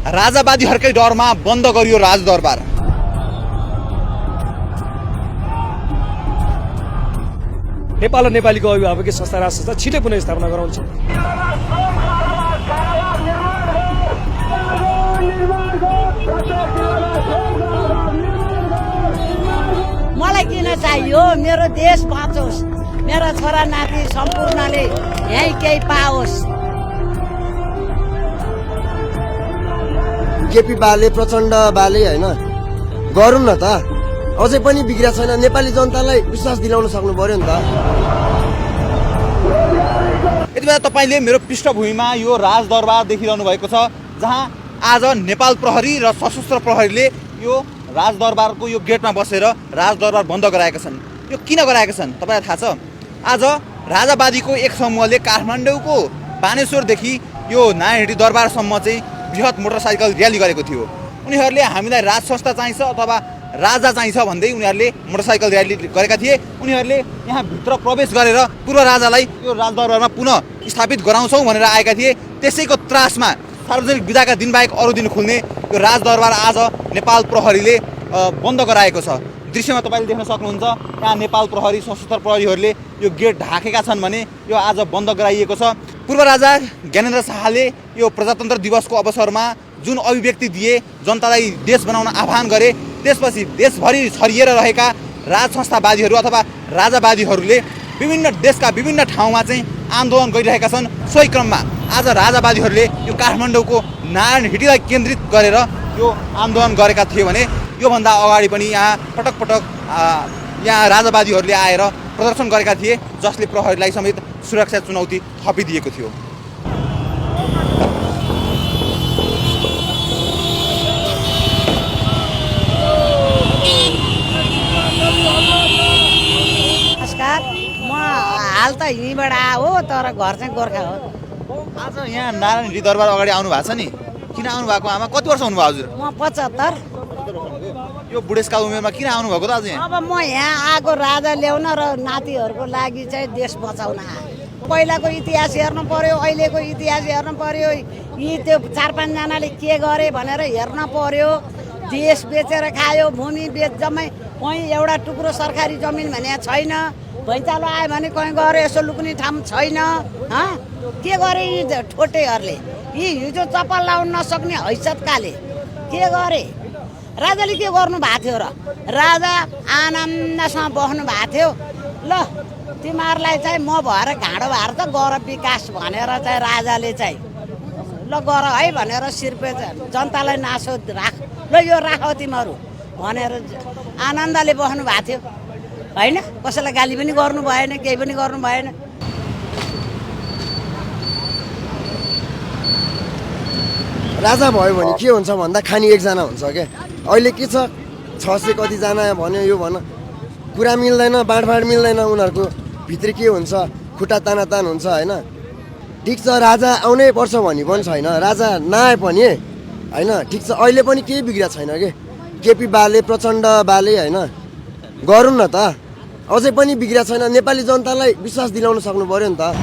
राजावादीहरूकै डरमा बन्द गरियो राजदरबार। नेपाल र नेपालीको अभिभावकीय संस्था राज संस्था छिटै पुनर्स्थापना गराउँछ। मलाई किन चाहियो? मेरो देश बाँचोस्, मेरो छोरा नाति सम्पूर्णले यही केही पाओस्। केपी बाले प्रचण्ड बाले होइन गरौँ न त, अझै पनि बिग्रिया छैन। नेपाली जनतालाई विश्वास दिलाउन सक्नु पर्यो नि त। यति बेला तपाईँले मेरो पृष्ठभूमिमा यो राजदरबार देखिरहनु भएको छ, जहाँ आज नेपाल प्रहरी र सशस्त्र प्रहरीले यो राजदरबारको यो गेटमा बसेर राजदरबार बन्द गराएका छन्। यो किन गराएका छन् तपाईँलाई थाहा छ? आज राजावादीको एक समूहले काठमाडौँको बानेश्वरदेखि यो नारायणहिटी दरबारसम्म चाहिँ बृहत मोटरसाइकल र्याली गरेको थियो। उनीहरूले हामीलाई राज संस्था चाहिन्छ अथवा राजा चाहिन्छ भन्दै उनीहरूले मोटरसाइकल र्याली गरेका थिए। उनीहरूले यहाँ भित्र प्रवेश गरेर पूर्व राजालाई यो राजदरबारमा पुनः स्थापित गराउँछौँ भनेर आएका थिए। त्यसैको त्रासमा सार्वजनिक बिदाका दिनबाहेक अरू दिन खुल्ने यो राजदरबार आज नेपाल प्रहरीले बन्द गराएको छ। दृश्यमा तपाईँले देख्न सक्नुहुन्छ, यहाँ नेपाल प्रहरी सशस्त्र प्रहरीहरूले यो गेट ढाकेका छन् भने यो आज बन्द गराइएको छ। पूर्व राजा ज्ञानेन्द्र शाहले यो प्रजातन्त्र दिवसको अवसरमा जुन अभिव्यक्ति दिए, जनतालाई देश बनाउन आह्वान गरे, त्यसपछि देशभरि छरिएर रहेका राज संस्थावादीहरू अथवा राजावादीहरूले विभिन्न देशका विभिन्न ठाउँमा चाहिँ आन्दोलन गरिरहेका छन्। सोही क्रममा आज राजावादीहरूले यो काठमाडौँको नारायणहिटीलाई केन्द्रित गरेर यो आन्दोलन गरेका थिए भने योभन्दा अगाडि पनि यहाँ पटक पटक यहाँ राजावादीहरूले आएर प्रदर्शन गरेका थिए, जसले प्रहरीलाई समेत सुरक्षा चुनौती थपिदिएको थियो। नमस्कार, म हाल त यहीँबाट हो, तर घर चाहिँ गोर्खा हो। आज यहाँ नारायणहिटी दरबार अगाडि आउनु भएको छ नि, किन आउनु भएको? आमा कति वर्ष हुनुभयो हजुर? म 75। यो बुढेसकाल उमेरमा किन आउनु भएको त आज यहाँ? अब म यहाँ आएको राजा ल्याउन र नातिहरूको लागि चाहिँ देश बचाउन आएँ। पहिलाको इतिहास हेर्नु पर्यो, अहिलेको इतिहास हेर्नु पर्यो, यी त्यो 4-5जनाले के गरे भनेर हेर्न पर्यो। देश बेचेर खायो, भूमि जम्मै कहीँ एउटा टुक्रो सरकारी जमिन भने छैन। भैँचालो आयो भने कहीँ गएर यसो लुक्ने ठाउँ छैन। के गरे यी ठोटेहरूले? यी हिजो चप्पल लाउन नसक्ने हैसियतकाले के गरे? राजाले के गर्नु भएको थियो र? राजा आनन्दसँग बस्नु भएको थियो। ल तिमीहरूलाई चाहिँ म भएर घाँडो भएर त गर विकास भनेर चाहिँ राजाले चाहिँ ल गर है भनेर सिर्पे जनतालाई नासो राख, ल यो राख तिमीहरू भनेर आनन्दले बस्नु भएको थियो होइन। कसैलाई गाली पनि गर्नु भएन, केही पनि गर्नु भएन। राजा भयो भने के हुन्छ भन्दा खानी एकजना हुन्छ क्या। अहिले के छ 600 कतिजना भन्यो, यो भन कुरा मिल्दैन, बाँडफाँड मिल्दैन, उनीहरूको भित्र के हुन्छ, खुट्टा तानातान हुन्छ होइन। ठिक छ, राजा आउनै पर्छ भन्ने पनि छैन, राजा नआए पनि होइन। ठिक छ, अहिले पनि केही बिग्रिया छैन कि केपी बाले प्रचण्ड बाले होइन गरौँ न त, अझै पनि बिग्रिया छैन। नेपाली जनतालाई विश्वास दिलाउन सक्नु पर्यो नि त।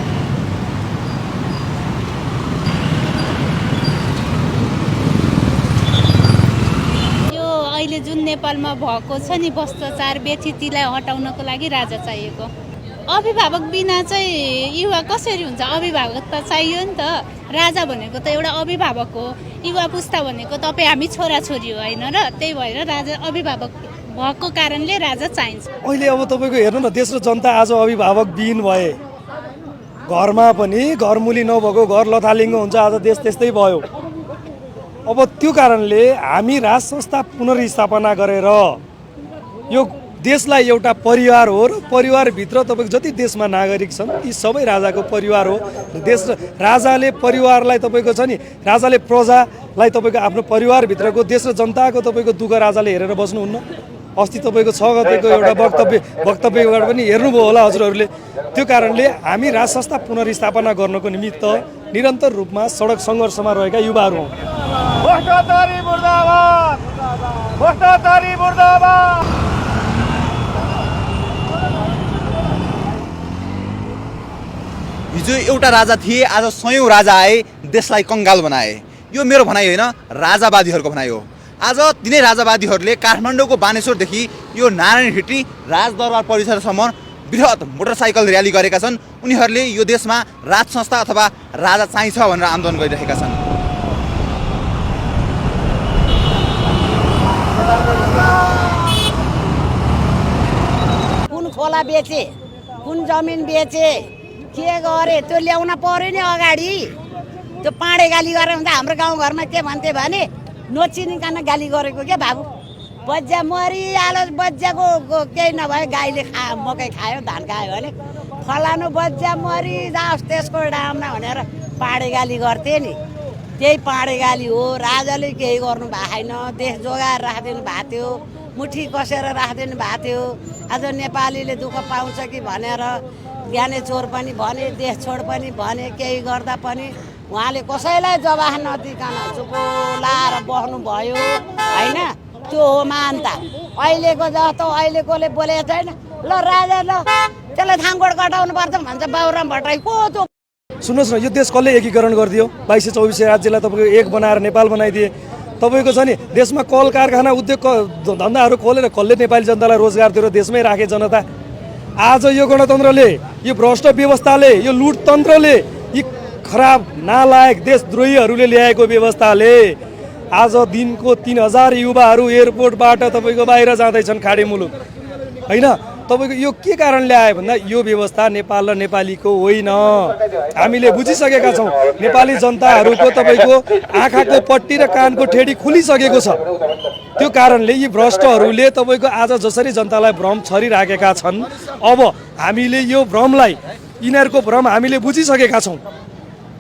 अहिले जुन नेपालमा भएको छ नि भ्रष्टाचार व्यथितिलाई हटाउनको लागि राजा चाहिएको। अभिभावक बिना चाहिँ युवा कसरी हुन्छ? अभिभावक त चाहियो नि त। राजा भनेको त एउटा अभिभावक हो, युवा पुस्ता भनेको तपाईँ हामी छोराछोरी हो होइन र? त्यही भएर राजा अभिभावक भएको कारणले राजा चाहिन्छ। अहिले अब तपाईँको हेर्नु न, देश र जनता आज अभिभावक विहीन भए, घरमा पनि घरमुली नभएको घर लथालिङ्ग हुन्छ। आज देश त्यस्तै भयो। अब त्यो कारणले हामी राज संस्था पुनर्स्थापना गरेर यो देशलाई एउटा परिवार हो र परिवारभित्र तपाईँको जति देशमा नागरिक छन् यी सबै राजाको परिवार हो। देश राजाले परिवारलाई तपाईँको छ नि, राजाले प्रजालाई तपाईँको आफ्नो परिवारभित्रको देश र जनताको तपाईँको दुःख राजाले हेरेर बस्नुहुन्न। अस्ति तपाईँको 6 गतेको एउटा वक्तव्यबाट पनि हेर्नुभयो होला हजुरहरूले। त्यो कारणले हामी राज संस्था पुनर्स्थापना गर्नको निमित्त निरन्तर रूपमा सडक सङ्घर्षमा रहेका युवाहरू हौँ। भ्रष्टाचारी मुर्दाबाद, भ्रष्टाचारी मुर्दाबाद। हिजो एउटा राजा थिए, आज 100औं राजा आए, देशलाई कङ्गाल बनाए। यो मेरो भनाइ होइन, राजावादीहरूको भनाइ हो। आज तिनै राजावादीहरूले काठमाडौँको बानेश्वरदेखि यो नारायण हिटी राजदरबार परिसरसम्म बृहत मोटरसाइकल र्याली गरेका छन्। उनीहरूले यो देशमा राज संस्था अथवा राजा चाहिन्छ भनेर आन्दोलन गरिरहेका छन्। कुन खोला बेचे, कुन जमिन बेचे, के गरे त्यो ल्याउन पर्यो नि अगाडि। त्यो पाँडे गाली गरेर हुन्छ। हाम्रो गाउँघरमा के भन्थे भने नचिनिकन गाली गरेको क्या बाबु, बज्जा मरिहालो, बज्जाको केही नभए गाईले मकै खायो, धान खायो भने फलानु बज्जा मरिजाओस् त्यसको डाममा भनेर पाँडे गाली गर्थे नि। त्यही पाँडे गाली हो। राजाले केही गर्नु भएको छैन, देश जोगाएर राखिदिनु भएको थियो, मुठी कसेर राखिदिनु भएको थियो। आज नेपालीले दुःख पाउँछ कि भनेर ज्ञानेश्वर पनि भने, देश छोड पनि भने, केही गर्दा पनि उहाँले कसैलाई जवाफ नदिकन चुपो लाएर बस्नुभयो होइन। त्यो हो मान्ता। अहिलेको जस्तो अहिलेकोले बोलेको छैन। ल राजा ल त्यसलाई थाङगोड कटाउनु पर्छ भन्छ बाबुराम भट्टराई को त्यो। सुन्नुहोस् न, यो देश कसले एकीकरण गरिदियो? 2224 राज्यलाई तपाईँको एक बनाएर नेपाल बनाइदिए। तपाईँको छ नि देशमा कल कारखाना उद्योग धन्दाहरू खोलेर कसले नेपाली जनतालाई रोजगार दिएर देशमै राखे जनता। आज यो गणतन्त्रले, यो भ्रष्ट व्यवस्थाले, यो लुटतन्त्रले, यी खराब नालायक देशद्रोहीहरूले ल्याएको व्यवस्थाले आज दिनको 3000 युवाहरू एयरपोर्टबाट तपाईँको बाहिर जाँदैछन् खाडी मुलुक होइन। तपाईँको यो के कारण ल्यायो भन्दा यो व्यवस्था नेपाल र नेपालीको होइन। हामीले बुझिसकेका छौँ। नेपाली जनताहरूको तपाईँको आँखाको पट्टी र कानको ठेडी खुलिसकेको छ। त्यो कारणले यी भ्रष्टहरूले तपाईँको आज जसरी जनतालाई भ्रम छरिराखेका छन्, अब हामीले यो भ्रमलाई, यिनीहरूको भ्रम हामीले बुझिसकेका छौँ।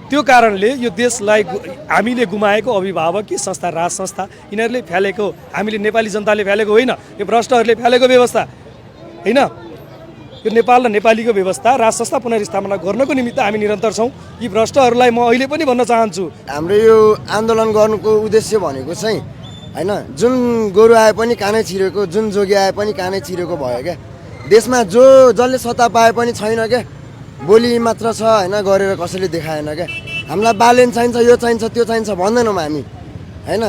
त्यो कारणले यो देशलाई हामीले गुमाएको अभिभावकीय संस्था, राज संस्था यिनीहरूले फ्यालेको, हामीले नेपाली जनताले फ्यालेको होइन, यो भ्रष्टहरूले फ्यालेको व्यवस्था होइन। यो नेपाल र नेपालीको व्यवस्था, राज संस्था पुनर्स्थापना गर्नको निमित्त हामी निरन्तर छौँ। यी भ्रष्टहरूलाई म अहिले पनि भन्न चाहन्छु, हाम्रो यो आन्दोलन गर्नुको उद्देश्य भनेको चाहिँ होइन, जुन गोरु आए पनि कानै छिरेको, जुन जोगी आए पनि कानै छिरेको भयो क्या। देशमा जसले सत्ता पाए पनि छैन क्या, बोली मात्र छ होइन, गरेर कसैले देखाएन क्या। हामीलाई बालेन चाहिन्छ, यो चाहिन्छ, त्यो चाहिन्छ भन्दैनौँ हामी होइन।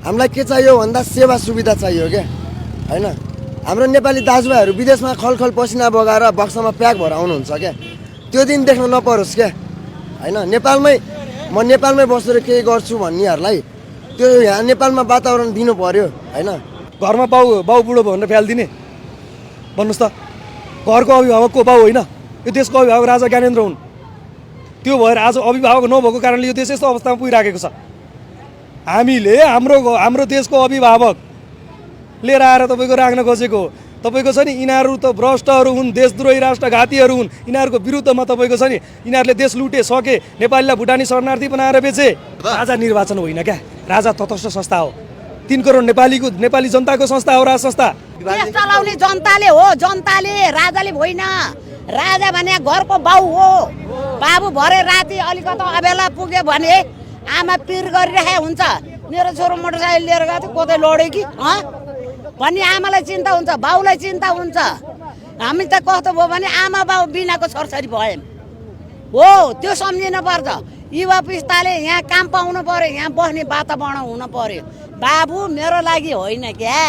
हामीलाई के चाहियो भन्दा सेवा सुविधा चाहियो क्या होइन। हाम्रो नेपाली दाजुभाइहरू विदेशमा खलखल पसिना बगाएर बक्सामा प्याक भएर आउनुहुन्छ क्या। त्यो दिन देख्न नपरोस् क्या होइन। म नेपालमै बसेर केही गर्छु भन्नेहरूलाई त्यो यहाँ नेपालमा वातावरण दिनु पर्यो होइन। घरमा बाउ बुढो भनेर फ्यालिदिने भन्नुहोस् त। घरको अभिभावक को बाउ होइन, यो देशको अभिभावक राजा ज्ञानेन्द्र हुन्। त्यो भएर आज अभिभावक नभएको कारणले यो देश यस्तो अवस्थामा पुगिराखेको छ। हामीले हाम्रो देशको अभिभावक लिएर आएर तपाईँको राख्न खोजेको तपाईँको छ नि, यिनीहरू त भ्रष्टहरू हुन्, देशद्रोही राष्ट्रघातीहरू हुन्। यिनीहरूको विरुद्धमा तपाईँको छ नि, यिनीहरूले देश लुटे सके, नेपालीलाई भुटानी शरणार्थी बनाएर बेचे। राजा निर्वाचन होइन क्या, राजा तटस्थ संस्था हो। 3 करोड नेपाली जनताको संस्था हो राज संस्था। देश चलाउने जनताले हो, जनताले, राजाले होइन। राजा भने घरको बाउ हो। बाबु भरे राति अलिकति अबेला पुग्यो भने आमा पिर गरिरहेको हुन्छ। मेरो छोरो मोटरसाइकल लिएर गएको थियो, कोतै लड्यो कि भन्ने आमालाई चिन्ता हुन्छ, बाउलाई चिन्ता हुन्छ। हामी त कस्तो भयो भने आमा बाउ बिनाको छोरछोरी भयौँ हो। त्यो सम्झिनु पर्छ। युवा पुस्ताले यहाँ काम पाउनु पर्यो, यहाँ बस्ने वातावरण हुनु पर्यो। बाबु मेरो लागि होइन क्या,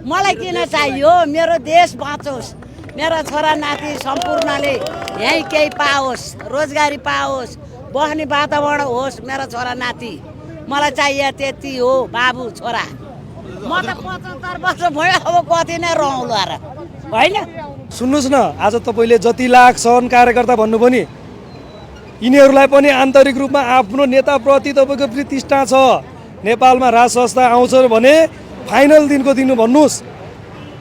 मलाई किन चाहियो? मेरो देश बाँचोस्, मेरो छोरा नाति सम्पूर्णले यहीँ केही पाओस्, रोजगारी पाओस्, बस्ने वातावरण होस् मेरो छोरा नाति। मलाई चाहियो त्यति हो बाबु छोरा। म त 75 वर्ष भयो, अब कति नै रहँला र होइन। सुन्नुहोस् न, आज तपाईँले जति लाख छन् कार्यकर्ता भन्नुभयो नि, यिनीहरूलाई पनि आन्तरिक रूपमा आफ्नो नेताप्रति तपाईँको प्रतिष्ठा छ। नेपालमा राज संस्था आउँछ भने फाइनल दिनको दिनु भन्नुहोस्।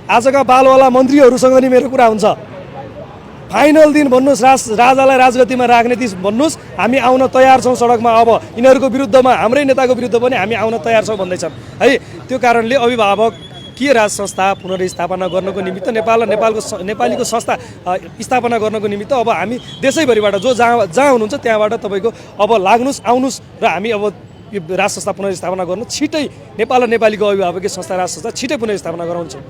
आजका बालवाला मन्त्रीहरूसँग नि मेरो कुरा हुन्छ। फाइनल दिन भन्नुहोस्, राजालाई राजगतिमा राख्ने ती भन्नुहोस्। हामी आउन तयार छौँ सडकमा। अब यिनीहरूको विरुद्धमा, हाम्रै नेताको विरुद्ध पनि हामी आउन तयार छौँ भन्दैछन् है। त्यो कारणले अभिभावकीय राज संस्था पुनर्स्थापना गर्नको निमित्त, नेपाल र नेपालीको संस्था स्थापना गर्नको निमित्त अब हामी देशैभरिबाट जहाँ हुनुहुन्छ त्यहाँबाट तपाईँको अब लाग्नुहोस्, आउनुहोस् र हामी अब यो राज संस्था पुनर्स्थापना गर्नु छिटै, नेपाल र नेपालीको अभिभावकीय संस्था राज संस्था छिटै पुनर्स्थापना गराउँछौँ।